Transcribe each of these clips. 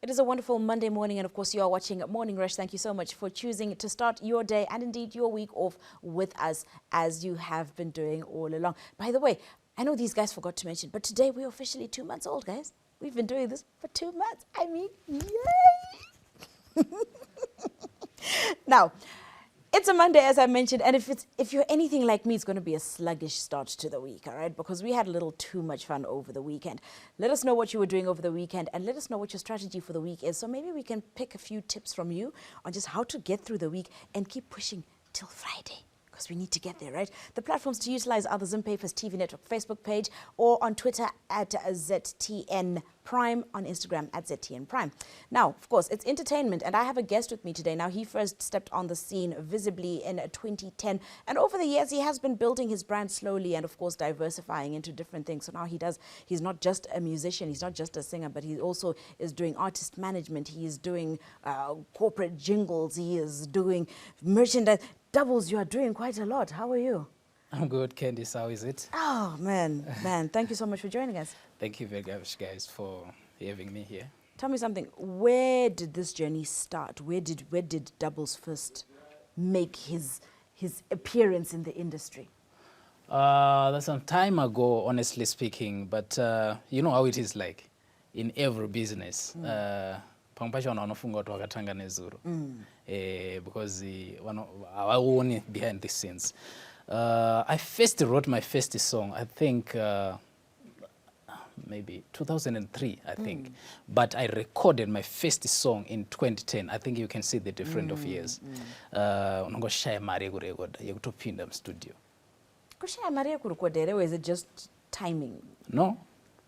It is a wonderful Monday morning, and of course you are watching Morning Rush. Thank you so much for choosing to start your day and indeed your week off with us, as you have been doing all along. By the way, I know these guys forgot to mention, but today we're officially 2 months old, guys. We've been doing this for 2 months. I mean, yay! Now, it's a Monday, as I mentioned, and if you're anything like me, it's going to be a sluggish start to the week, all right? Because we had a little too much fun over the weekend. Let us know what you were doing over the weekend, and let us know what your strategy for the week is. So maybe we can pick a few tips from you on just how to get through the week and keep pushing till Friday, because we need to get there, right? The platforms to utilize are the Zim Papers TV Network Facebook page, or on Twitter at ZTN Prime, on Instagram at ZTN Prime. Now, of course, it's entertainment, and I have a guest with me today. Now, he first stepped on the scene visibly in 2010, and over the years, he has been building his brand slowly and, of course, diversifying into different things. So now he's not just a musician, he's not just a singer, but he also is doing artist management, he is doing corporate jingles, he is doing merchandise. Doubles, you are doing quite a lot. How are you? I'm good, Candice. How is it? Oh, man. Thank you so much for joining us. Thank you very much, guys, for having me here. Tell me something. Where did this journey start? Where did Doubles first make his appearance in the industry? That's some time ago, honestly speaking. But you know how it is like in every business. Because I own behind the scenes. I first wrote my first song, I think maybe 2003, I think. But I recorded my first song in 2010. I think you can see the difference of years. Unangoshaya mari kurekoda yekutopinda studio. Kushaya mari kurekoda, or is it just timing? No.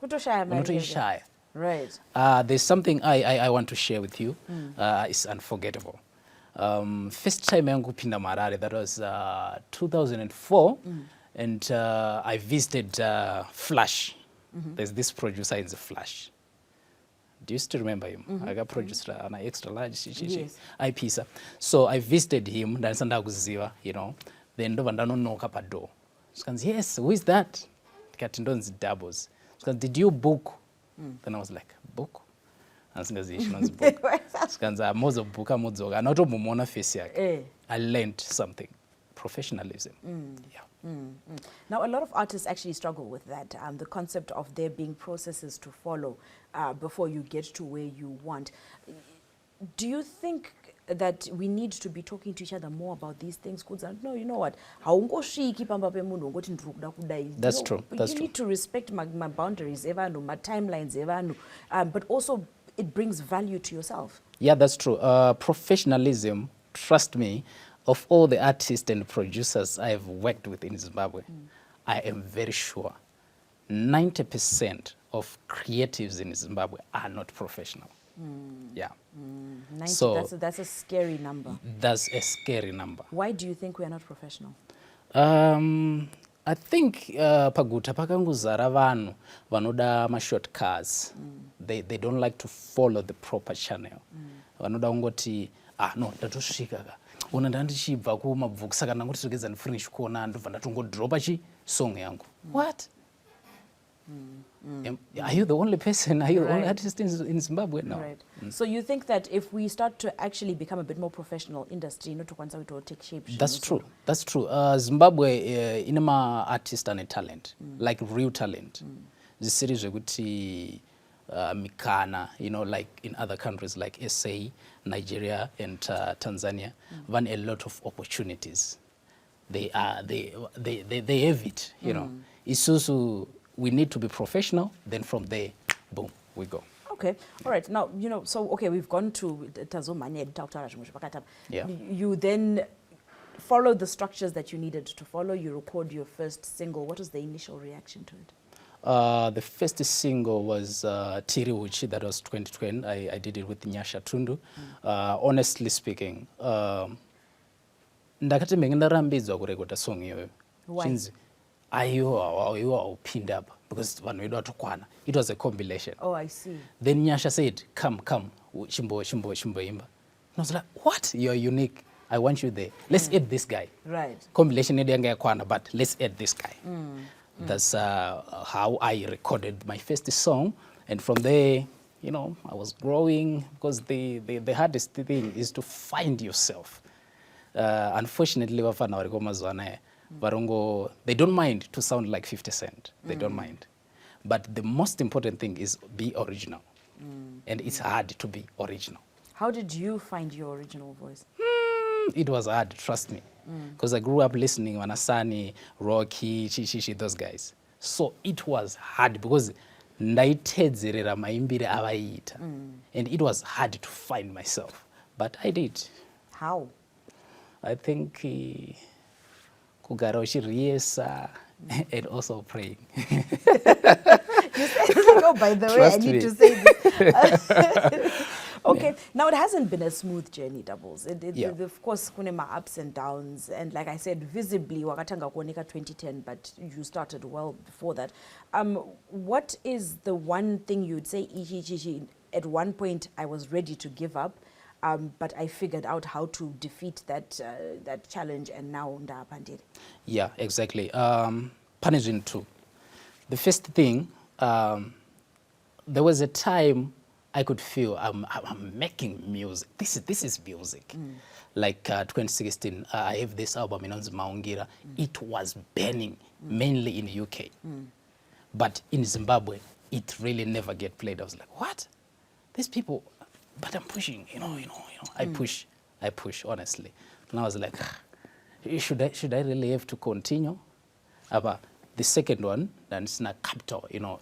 Kutoshaya mari. Right. There's something I want to share with you. It's unforgettable. First time yangu pinda Marare, that was 2004, and I visited Flash. There's this producer in the Flash. Do you still remember him? I got producer an extra large IPisa. So I visited him, you know. Then knock up a door. Yes, who is that? Doubles. Did you book? Then I was like, book? I learned something. Professionalism. Now, a lot of artists actually struggle with that, the concept of there being processes to follow before you get to where you want. Do you think that we need to be talking to each other more about these things? No, you know what? That's true. You need to respect my boundaries, my timelines, but also it brings value to yourself. Yeah, that's true. Professionalism, trust me, of all the artists and producers I have worked with in Zimbabwe, I am very sure 90% of creatives in Zimbabwe are not professional. Yeah. 90, so that's a scary number. That's a scary number. Why do you think we are not professional? I think paguta pakanguzara vanhu vanoda ma-shortcuts. They don't like to follow the proper channel. Vanoda kungoti no ndatosvika ka ona ndandichibva kumabvuku saka ndangoti togeza ndifinish kuona ndobva ndatongodropa song yangu. What? Are you the only person? Are you the only artist in Zimbabwe? No. Right. So you think that if we start to actually become a bit more professional industry, to take shape? That's true. That's true. Zimbabwe, inama artist and a talent, like real talent. The series wekuti mikana, you know, like in other countries like SA, Nigeria, and Tanzania, van a lot of opportunities. They have it, you know. It's also, we need to be professional, then from there, boom, we go. Okay, all right. Now, you know, so, okay, we've gone to Tazomania. Yeah. You then followed the structures that you needed to follow. You record your first single. What was the initial reaction to it? The first single was Tiri Uchi, that was 2020. I did it with Nyasha Tundu. Honestly speaking, ndakati mengendarambidzwa kurekota song iyoyo. Why? Ayo pinned up because it was a compilation. Oh, I see. Then Nyasha said, come, Shimbo imba. I was like, what? You're unique. I want you there. Let's add this guy. Right. Compilation but let's add this guy. That's how I recorded my first song, and from there, you know, I was growing, because the hardest thing is to find yourself. Unfortunately, vafana vari kwamazuva anaya varongo, they don't mind to sound like 50 Cent. They don't mind. But the most important thing is be original. And it's hard to be original. How did you find your original voice? It was hard, trust me. Because I grew up listening Wanasani, Rocky, Chichichi, those guys. So it was hard because ndaitedzerera maimbire avaita. And it was hard to find myself. But I did. How? I think kugara uchiriesa and also praying. You said, oh, by the way, Trust I need me. to say this. Okay, now it hasn't been a smooth journey, Doubles. Of course, kunema ups and downs, and like I said, visibly, wakatanga kuoneka 2010, but you started well before that. What is the one thing you'd say, at one point I was ready to give up, but I figured out how to defeat that challenge, and now ndapandile? Yeah, exactly. Punishing too. The first thing, there was a time I could feel I'm making music. This is music. Like 2016, I have this album, Inonzi Maungira. It was burning, mainly in UK. But in Zimbabwe, it really never get played. I was like, what? These people, but I'm pushing, you know. I push, honestly. And I was like, should I really have to continue? But the second one, then it's not capital, you know.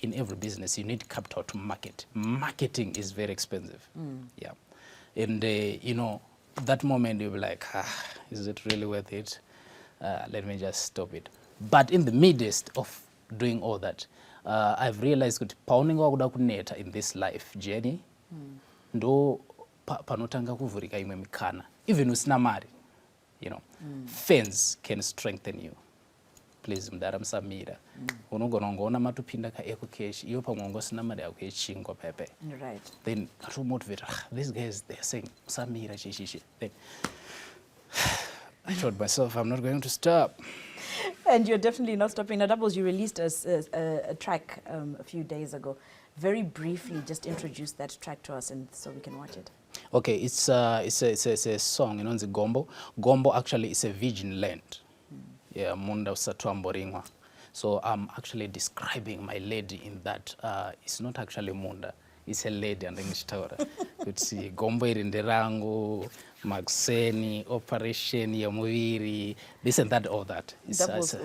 In every business, you need capital to market. Marketing is very expensive. Yeah. And, you know, that moment you'll be like, is it really worth it? Let me just stop it. But in the midst of doing all that, I've realized that pauninga wakuda kuneta in this life journey, ndo panotanga kuvurika imwe mikana. Even usina mari, you know, fans can strengthen you. Please mdara msamira. Unogona ngona matupinda ka eko cash. Iyo pa ngongo sina mari ya kuchingwa pepe. Right. Then to motivate, these guys, they're saying Samira chichichi. Then I told myself I'm not going to stop. And you're definitely not stopping. Now, Doubles, you released a track a few days ago. Very briefly, just introduce that track to us, and so we can watch it. Okay, it's a song, you know, the Gombo. Gombo actually is a virgin land. Yeah, Munda Usatwamboringwa. So I'm actually describing my lady in that. It's not actually Munda. It's a lady and English Tower. It's Gombo irinderangu, Magseni, Operation Yamuviri, this and that, all that. Doubles,